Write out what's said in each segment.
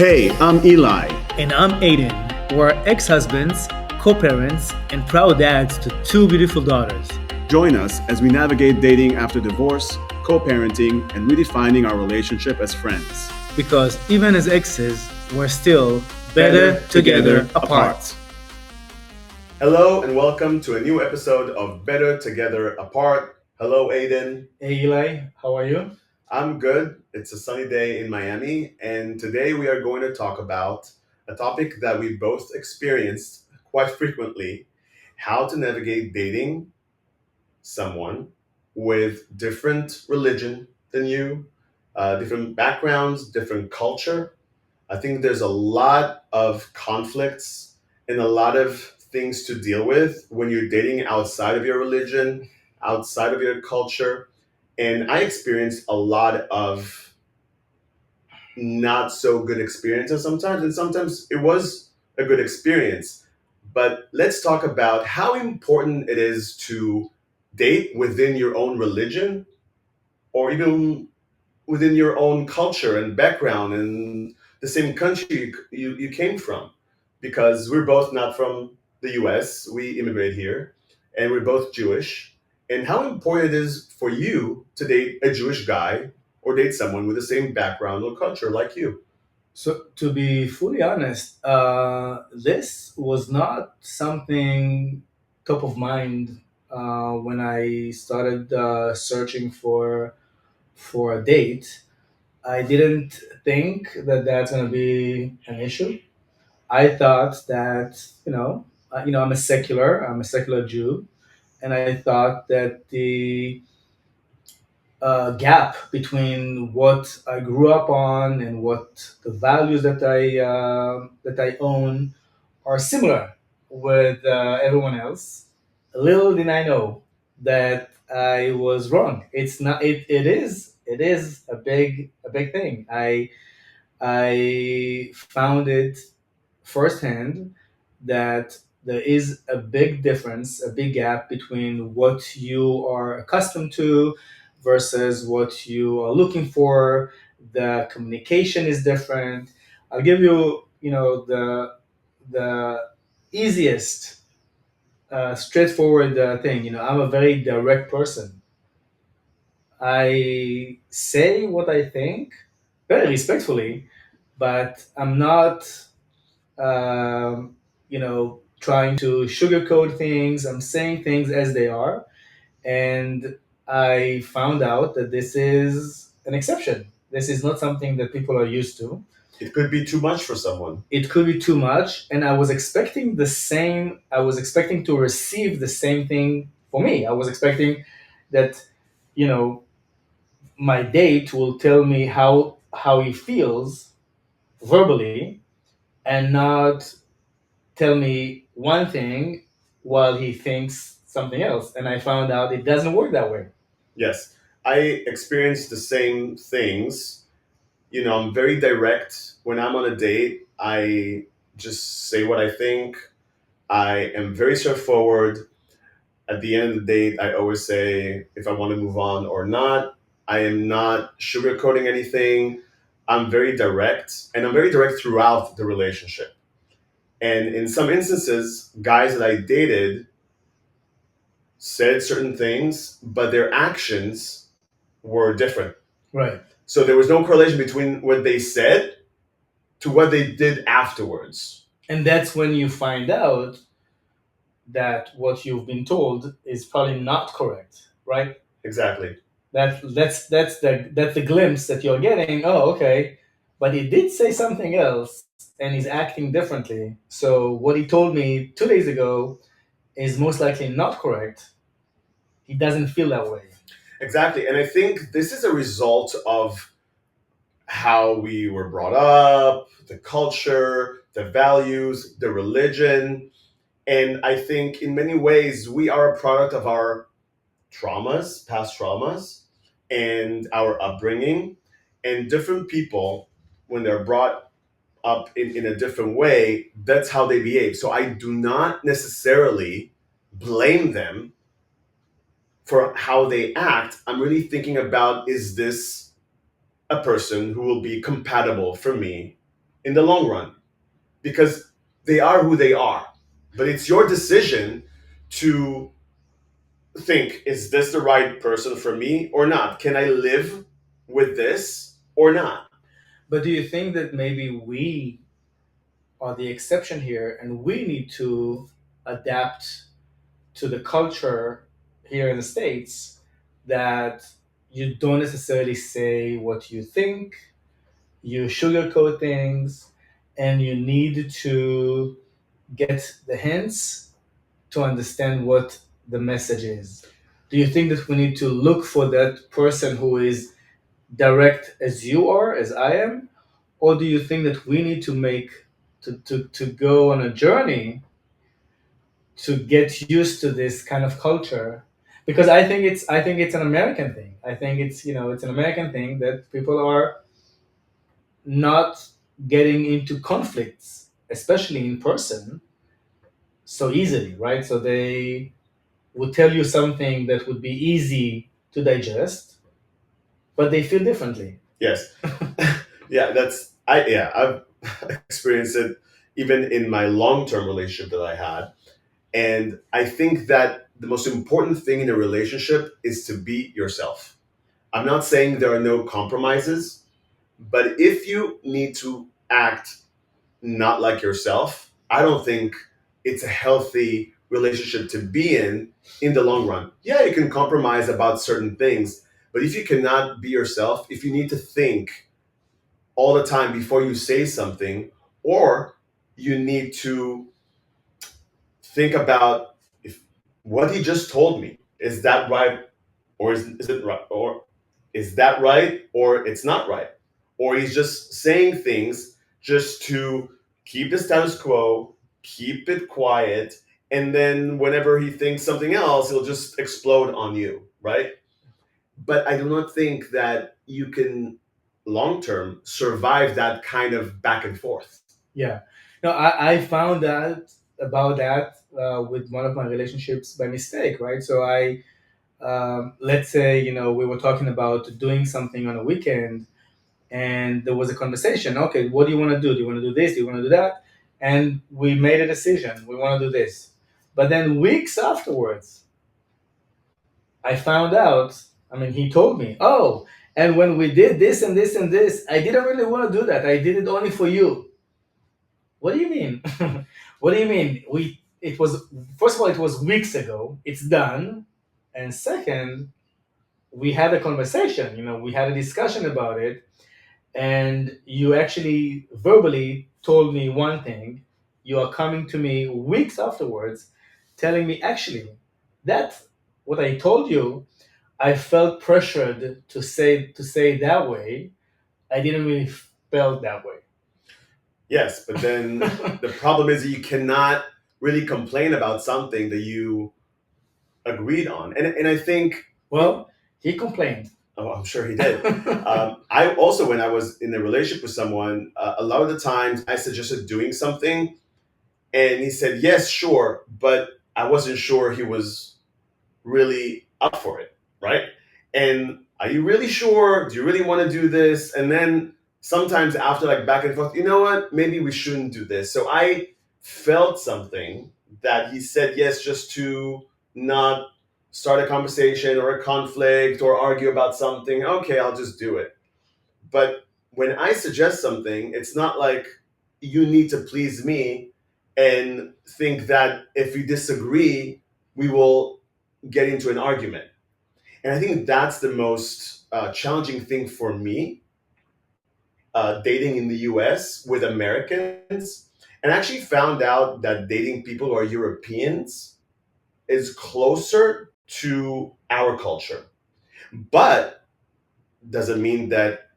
Hey, I'm Eli. And I'm Aiden. We're ex husbands, co parents, and proud dads to two beautiful daughters. Join us as we navigate dating after divorce, co parenting, and redefining our relationship as friends. Because even as exes, we're still better together apart. Hello, and welcome to a new episode of Better Together Apart. Hello, Aiden. Hey Eli, how are you? I'm good. It's a sunny day in Miami, and today we are going to talk about a topic that we both experienced quite frequently: how to navigate dating someone with different religion than you, different backgrounds, different culture. I think there's a lot of conflicts and a lot of things to deal with when you're dating outside of your religion, outside of your culture. And I experienced a lot of not so good experiences sometimes, and sometimes it was a good experience. But let's talk about how important it is to date within your own religion or even within your own culture and background and the same country you came from. Because we're both not from the US, we immigrated here, and we're both Jewish. And how important it is for you to date a Jewish guy or date someone with the same background or culture like you. So, to be fully honest, this was not something top of mind when I started searching for a date. I didn't think that that's going to be an issue. I thought that I'm a secular Jew, and I thought that the gap between what I grew up on and what the values that I own are similar with everyone else. Little did I know that I was wrong. It's not. It is a big thing. I found it firsthand that there is a big difference, a big gap between what you are accustomed to versus what you are looking for. The communication is different. I'll give you, the easiest, straightforward thing. I'm a very direct person. I say what I think very respectfully, but I'm not trying to sugarcoat things. I'm saying things as they are. And I found out that this is an exception. This is not something that people are used to. It could be too much for someone. It could be too much. And I was expecting the same, I was expecting to receive the same thing for me. I was expecting that, you know, my date will tell me how he feels verbally and not tell me one thing while he thinks something else. And I found out it doesn't work that way. Yes, I experience the same things. I'm very direct. When I'm on a date, I just say what I think. I am very straightforward. At the end of the date, I always say if I want to move on or not. I am not sugarcoating anything. I'm very direct, and I'm very direct throughout the relationship. And in some instances, guys that I dated said certain things, but their actions were different. Right. So there was no correlation between what they said to what they did afterwards. And that's when you find out that what you've been told is probably not correct, right? Exactly. That's the glimpse that you're getting. Oh, okay, but he did say something else, and he's acting differently. So what he told me 2 days ago is most likely not correct. He doesn't feel that way. Exactly. And I think this is a result of how we were brought up, the culture, the values, the religion. And I think in many ways, we are a product of our traumas, past traumas, and our upbringing. And different people, when they're brought up in a different way, that's how they behave. So I do not necessarily blame them for how they act. I'm really thinking about, is this a person who will be compatible for me in the long run because they are who they are. But it's your decision to think, is this the right person for me or not? Can I live with this or not? But do you think that maybe we are the exception here and we need to adapt to the culture here in the States that you don't necessarily say what you think, you sugarcoat things, and you need to get the hints to understand what the message is? Do you think that we need to look for that person who is direct as you are, as I am? Or do you think that we need to to go on a journey to get used to this kind of culture? Because I think it's an American thing. I think it's, you know, it's an American thing that people are not getting into conflicts, especially in person, so easily, right? So they would tell you something that would be easy to digest, but they feel differently. Yes. Yeah, I've experienced it even in my long-term relationship that I had. And I think that the most important thing in a relationship is to be yourself. I'm not saying there are no compromises, but if you need to act not like yourself, I don't think it's a healthy relationship to be in the long run. Yeah, you can compromise about certain things, but if you cannot be yourself, if you need to think all the time before you say something, or you need to think about if what he just told me, is that right, or is it right, or is that right or it's not right, or he's just saying things just to keep the status quo, keep it quiet, and then whenever he thinks something else he'll just explode on you, right? But I do not think that you can long term survive that kind of back and forth. Yeah. No, I found out about that with one of my relationships by mistake, right? So let's say, you know, we were talking about doing something on a weekend and there was a conversation. Okay, what do you want to do? Do you want to do this? Do you want to do that? And we made a decision. We want to do this. But then weeks afterwards, I found out, I mean, he told me, oh, and when we did this and this and this, I didn't really want to do that. I did it only for you. What do you mean? What do you mean? It was, first of all, it was weeks ago. It's done. And second, we had a conversation, you know, we had a discussion about it, and you actually verbally told me one thing. You are coming to me weeks afterwards telling me, actually, that's what I told you. I felt pressured to say it that way. I didn't really felt that way. Yes, but then the problem is that you cannot really complain about something that you agreed on, and I think Well, he complained. oh, I'm sure he did. I also, when I was in a relationship with someone, a lot of the times I suggested doing something, and he said yes, sure, but I wasn't sure he was really up for it, right? And are you really sure? Do you really want to do this? And then sometimes after like back and forth, you know what? Maybe we shouldn't do this. So I felt something that he said yes just to not start a conversation or a conflict or argue about something. Okay, I'll just do it. But when I suggest something, it's not like you need to please me and think that if we disagree, we will get into an argument. And I think that's the most challenging thing for me, dating in the US with Americans. And I actually found out that dating people who are Europeans is closer to our culture. But doesn't mean that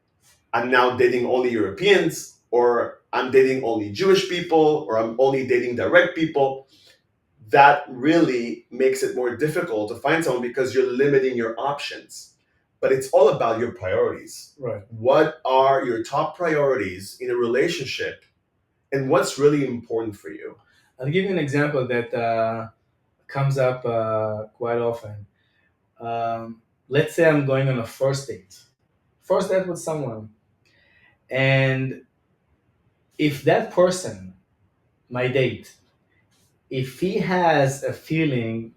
I'm now dating only Europeans, or I'm dating only Jewish people, or I'm only dating direct people. That really makes it more difficult to find someone because you're limiting your options. But it's all about your priorities. Right. What are your top priorities in a relationship, and what's really important for you? I'll give you an example that comes up quite often. Let's say I'm going on a first date with someone, and If that person, my date, if he has a feeling,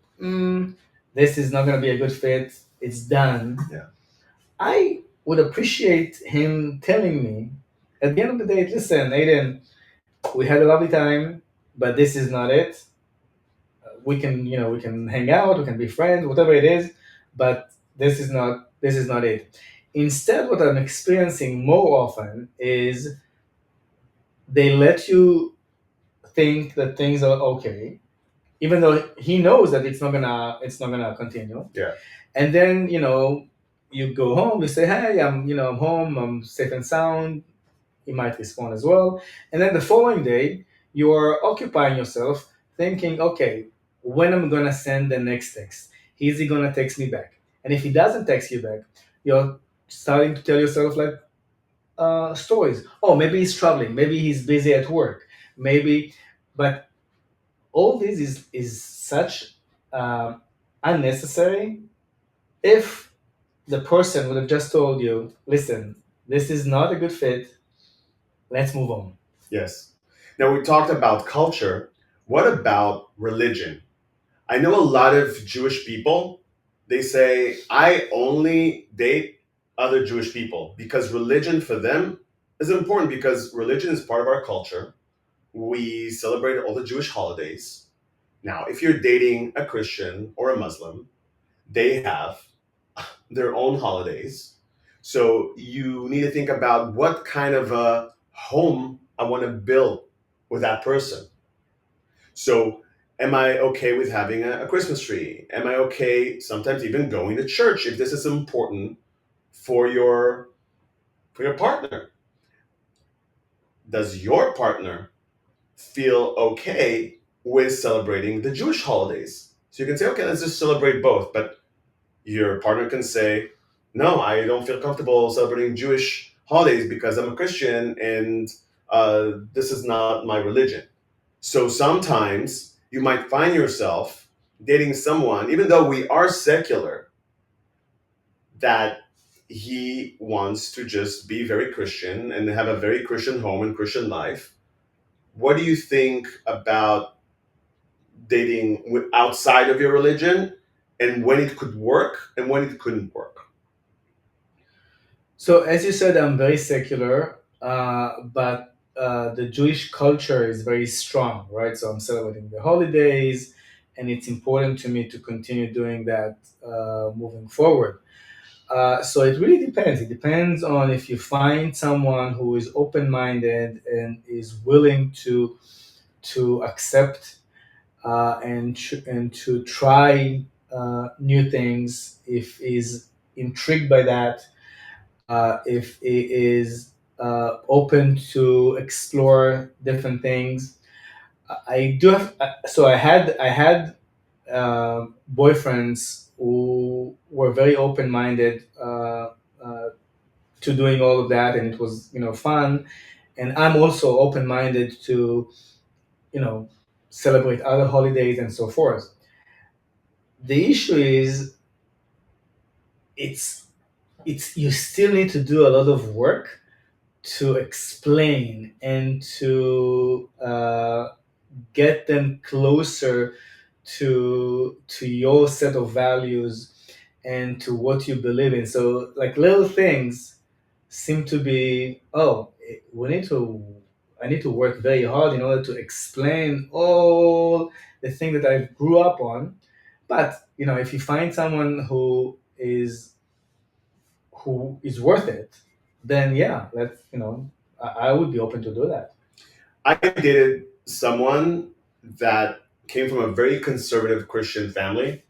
this is not going to be a good fit, it's done, Yeah. I would appreciate him telling me at the end of the day, listen, Aiden, we had a lovely time, but this is not it. We can, we can hang out, we can be friends, whatever it is, but this is not it. Instead, what I'm experiencing more often is they let you think that things are okay, even though he knows that it's not gonna continue. Yeah. And then you go home, you say, hey, I'm home, I'm safe and sound. He might respond as well. And then the following day, you are occupying yourself thinking, okay, when am I gonna send the next text? Is he gonna text me back? And if he doesn't text you back, you're starting to tell yourself like stories. Oh, maybe he's traveling, maybe he's busy at work, maybe. But all this is such unnecessary. If the person would have just told you, listen, this is not a good fit, let's move on. Yes. Now we talked about culture. What about religion? I know a lot of Jewish people, they say, I only date other Jewish people because religion for them is important because religion is part of our culture. We celebrate all the Jewish holidays. Now, if you're dating a Christian or a Muslim, they have their own holidays. So you need to think about what kind of a home I want to build with that person. So, am I okay with having a Christmas tree? Am I okay sometimes even going to church if this is important for your partner? Does your partner feel okay with celebrating the Jewish holidays? So you can say, okay, let's just celebrate both. But your partner can say, no, I don't feel comfortable celebrating Jewish holidays because I'm a Christian and this is not my religion. So sometimes you might find yourself dating someone, even though we are secular, that he wants to just be very Christian and have a very Christian home and Christian life. What do you think about dating outside of your religion and when it could work and when it couldn't work? So, as you said, I'm very secular, but the Jewish culture is very strong, right? So, I'm celebrating the holidays, and it's important to me to continue doing that moving forward. So, it really depends. It depends on if you find someone who is open minded and is willing to accept and to try new things, if is intrigued by that, if it is open to explore different things. I do have so I had boyfriends who were very open minded to doing all of that, and it was fun. And I'm also open minded to you know celebrate other holidays and so forth. The issue is it's it's you still need to do a lot of work to explain and to get them closer to your set of values and to what you believe in. So like little things seem to be, oh, we need to I need to work very hard in order to explain all the thing that I grew up on. But if you find someone who is worth it, then yeah, I would be open to do that. I dated someone that came from a very conservative Christian family,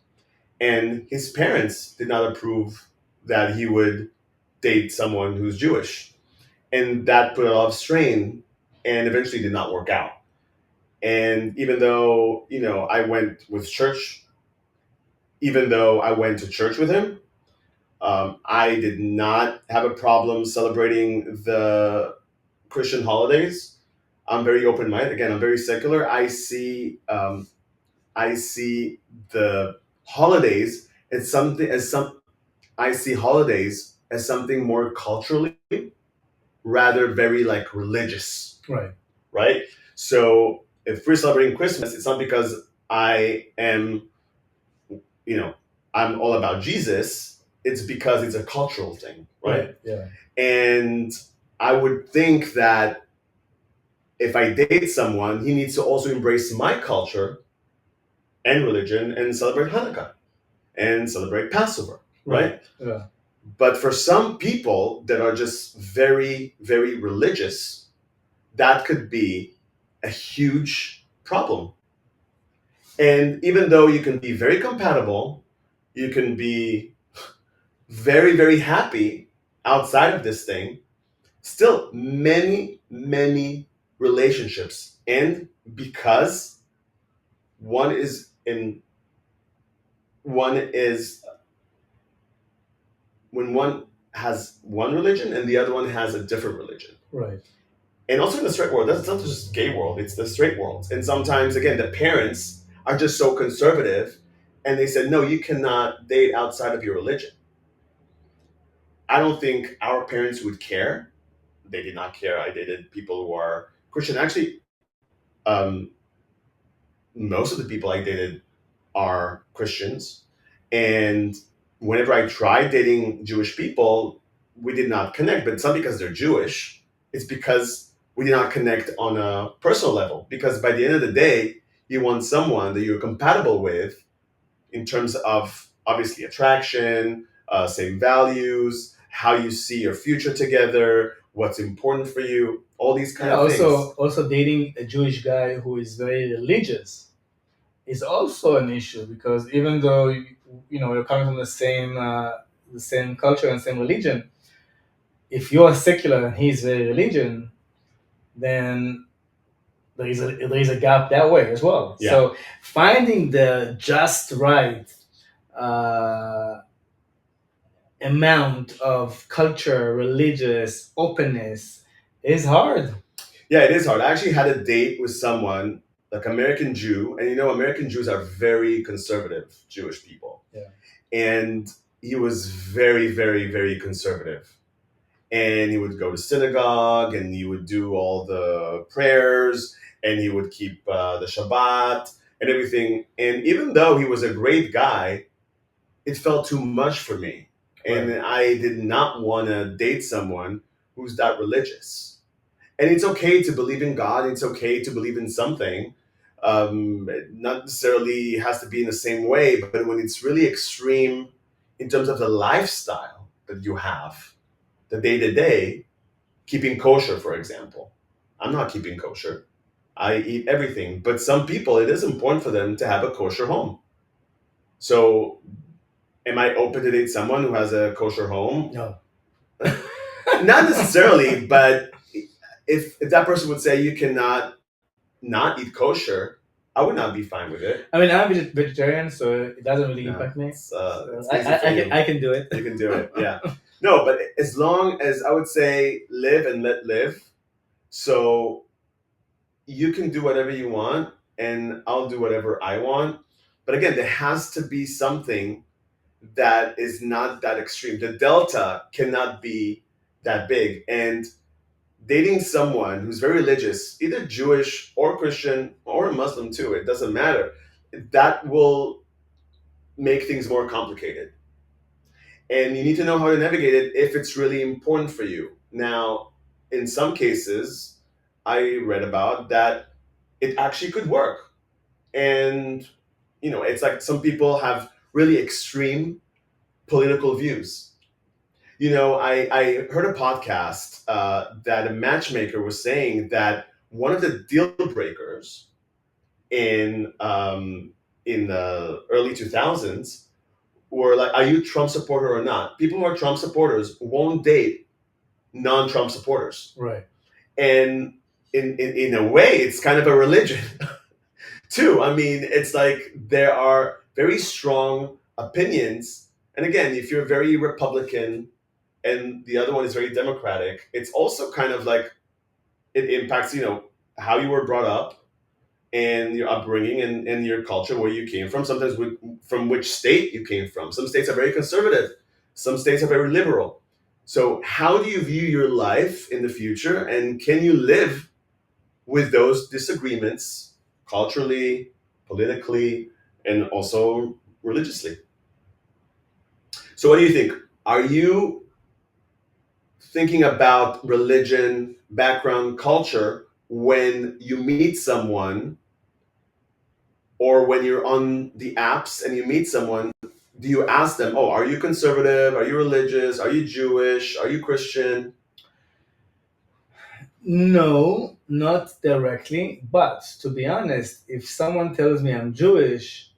and his parents did not approve that he would date someone who's Jewish. And that put a lot of strain and eventually did not work out. And even though I went to church with him, I did not have a problem celebrating the Christian holidays. I'm very open minded. Again, I'm very secular. I see the holidays as something as some I see holidays as something more culturally rather very like religious. Right. right? So if we're celebrating Christmas, it's not because I am, you know, I'm all about Jesus. It's because it's a cultural thing, right? Right. Yeah. And I would think that if I date someone, he needs to also embrace my culture and religion and celebrate Hanukkah and celebrate Passover, Right. right? Yeah. But for some people that are just very, very religious, that could be a huge problem. And even though you can be very compatible, you can be very, very happy outside of this thing, still many, many relationships end because one is in one is when one has one religion and the other one has a different religion. Right. And also in the straight world, that's not just gay world, it's the straight world. And sometimes again the parents are just so conservative and they said, no, you cannot date outside of your religion. I don't think our parents would care. They did not care. I dated people who are Christian. Actually, um, most of the people I dated are Christians. And whenever I tried dating Jewish people, we did not connect. But it's not because they're Jewish, it's because we did not connect on a personal level. Because by the end of the day, you want someone that you're compatible with in terms of obviously attraction, same values, how you see your future together, what's important for you, all these kind Yeah. of things. Also dating a Jewish guy who is very religious is also an issue because even though you're coming from the same culture and same religion, if you're secular and he's very religion, then there is a gap that way as well. Yeah. So finding the just right uh, amount of culture, religious openness is hard. Yeah, it is hard. I actually had a date with someone, like American Jew, and American Jews are very conservative Jewish people. Yeah. And he was very, very, very conservative. And he would go to synagogue and he would do all the prayers and he would keep the Shabbat and everything. And even though he was a great guy, it felt too much for me. And Right. I did not want to date someone who's that religious. And it's okay to believe in God. It's okay to believe in something. Not necessarily has to be in the same way, but when it's really extreme in terms of the lifestyle that you have, the day to day, keeping kosher, for example. I'm not keeping kosher. I eat everything, but some people, it is important for them to have a kosher home. So, am I open to date someone who has a kosher home? No. Not necessarily, but if that person would say you cannot not eat kosher, I would not be fine with it. I mean, I'm a vegetarian, so it doesn't really No, impact me. So it's easy for you. I can do it. You can do it. Yeah. No, but as long as I would say live and let live. So you can do whatever you want, and I'll do whatever I want. But again, there has to be something that is not that extreme. The delta cannot be that big. And dating someone who's very religious, either Jewish or Christian or a Muslim too, it doesn't matter, that will make things more complicated. And you need to know how to navigate it if it's really important for you. Now, in some cases, I read about that it actually could work. And, it's like some people have really extreme political views. I heard a podcast that a matchmaker was saying that one of the deal breakers in in the early 2000s were like, are you Trump supporter or not? People who are Trump supporters won't date non-Trump supporters. Right. And in a way, it's kind of a religion too. I mean, it's like there are very strong opinions. And again, if you're very Republican and the other one is very democratic, it's also kind of like it impacts, how you were brought up and your upbringing and your culture, where you came from, sometimes from which state you came from. Some states are very conservative, some states are very liberal. So, how do you view your life in the future, and can you live with those disagreements culturally, politically, and also religiously. So, what do you think? Are you thinking about religion, background, culture when you meet someone, or when you're on the apps and you meet someone? Do you ask them, oh, are you conservative? Are you religious? Are you Jewish? Are you Christian? No, not directly. But to be honest, if someone tells me I'm Jewish,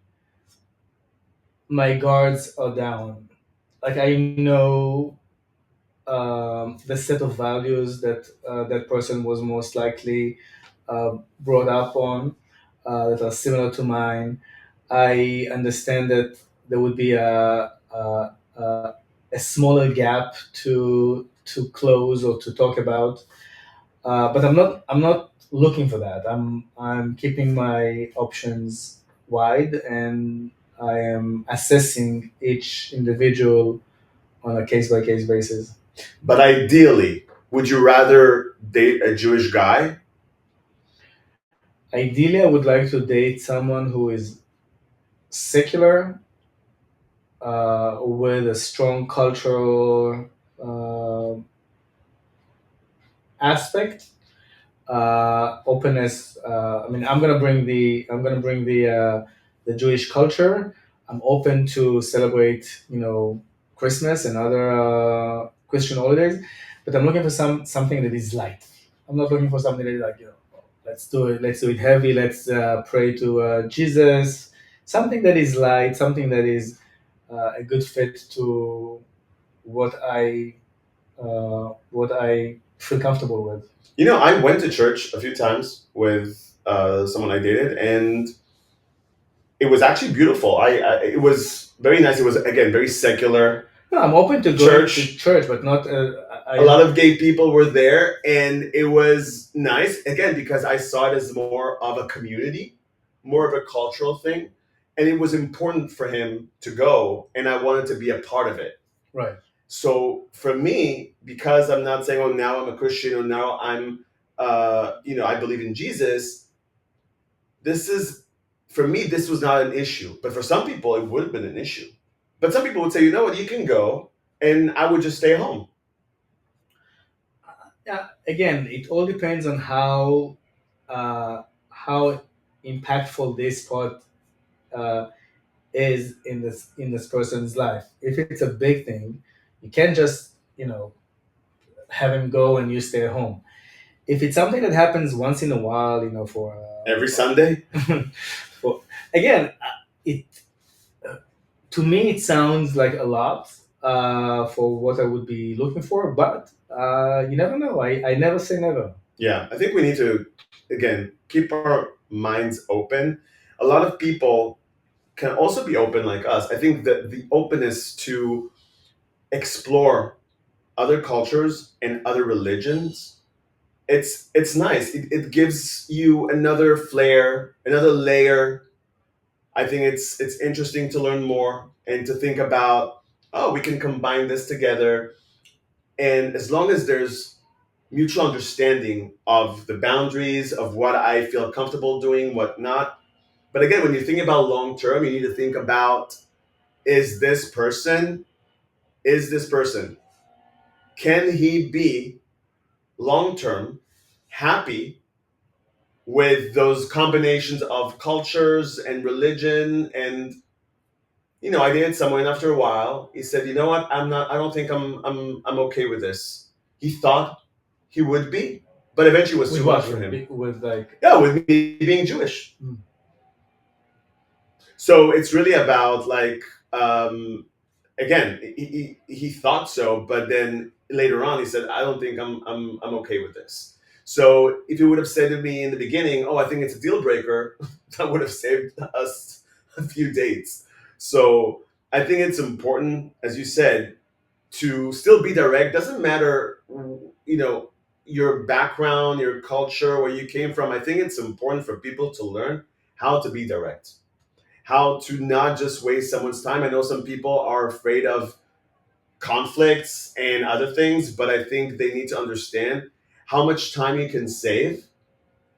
my guards are down. Like I know the set of values that that person was most likely brought up on that are similar to mine. I understand that there would be a smaller gap to close or to talk about, but I'm not looking for that. I'm keeping my options wide, and I am assessing each individual on a case by case basis. But ideally, would you rather date a Jewish guy? Ideally, I would like to date someone who is secular, with a strong cultural uh, aspect, openness. I mean, I'm gonna bring the Jewish culture. I'm open to celebrate, Christmas and other Christian holidays, but I'm looking for something that is light. I'm not looking for something that is like, let's do it heavy. Let's pray to Jesus. Something that is light. Something that is a good fit to what I feel comfortable with. I went to church a few times with someone I dated, and it was actually beautiful. It was very nice. It was again very secular No, I'm open to going to church. church, but not. A lot of gay people were there, and it was nice again because I saw it as more of a community, more of a cultural thing, and it was important for him to go, and I wanted to be a part of it. Right. So for me, because I'm not saying, oh, now I'm a Christian or now I'm, I believe in Jesus. This is, for me, this was not an issue, but for some people, it would have been an issue. But some people would say, you know what, you can go, and I would just stay home. Yeah. Again, it all depends on how impactful this part uh, is in this person's life. If it's a big thing, you can't just have him go and you stay at home. If it's something that happens once in a while, for Every Sunday. for again, it to me it sounds like a lot for what I would be looking for, but you never know. I never say never. Yeah, I think we need to, again, keep our minds open. A lot of people can also be open like us. I think that the openness to explore other cultures and other religions, it's nice. It gives you another flair, another layer. I think it's interesting to learn more and to think about, oh, we can combine this together. And as long as there's mutual understanding of the boundaries of what I feel comfortable doing, what not. But again, when you're thinking about long term, you need to think about, is this person, is this person, can he be long term happy with those combinations of cultures and religion? And I dated someone. After a while he said, you know what, I don't think I'm okay with this. He thought he would be, but eventually it was With too much what? for him. With like. Yeah, with me being Jewish. Mm. So it's really about like, again, he thought so, but then later on he said, I don't think I'm okay with this. So if he would have said to me in the beginning, oh, I think it's a deal breaker, that would have saved us a few dates. So I think it's important, as you said, to still be direct. Doesn't matter, your background, your culture, where you came from. I think it's important for people to learn how to be direct, how to not just waste someone's time. I know some people are afraid of conflicts and other things, but I think they need to understand how much time you can save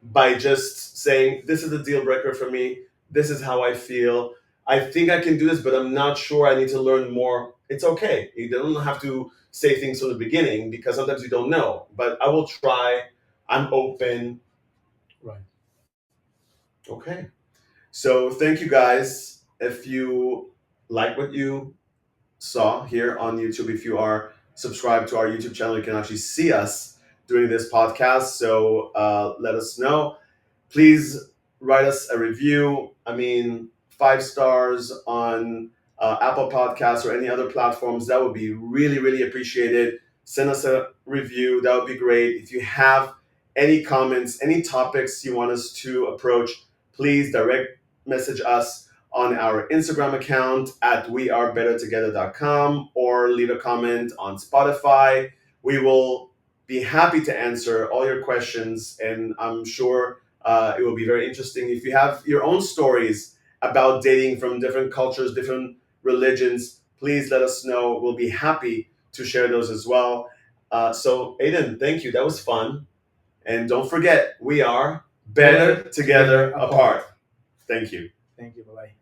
by just saying, this is a deal breaker for me, this is how I feel, I think I can do this, but I'm not sure, I need to learn more. It's okay. You don't have to say things from the beginning because sometimes you don't know. But I will try. I'm open. Right. Okay. So thank you guys. If you like what you saw here on YouTube, if you are subscribed to our YouTube channel, you can actually see us doing this podcast. So let us know. Please write us a review. I mean, 5 stars on Apple Podcasts or any other platforms. That would be really, really appreciated. Send us a review. That would be great. If you have any comments, any topics you want us to approach, please direct message us on our Instagram account at wearebettertogether.com or leave a comment on Spotify. We will be happy to answer all your questions, and I'm sure it will be very interesting. If you have your own stories about dating from different cultures, different religions, please let us know. We'll be happy to share those as well. So, Aiden, thank you. That was fun. And don't forget, we are better Better together together apart. apart. Thank you. Thank you. Bye bye.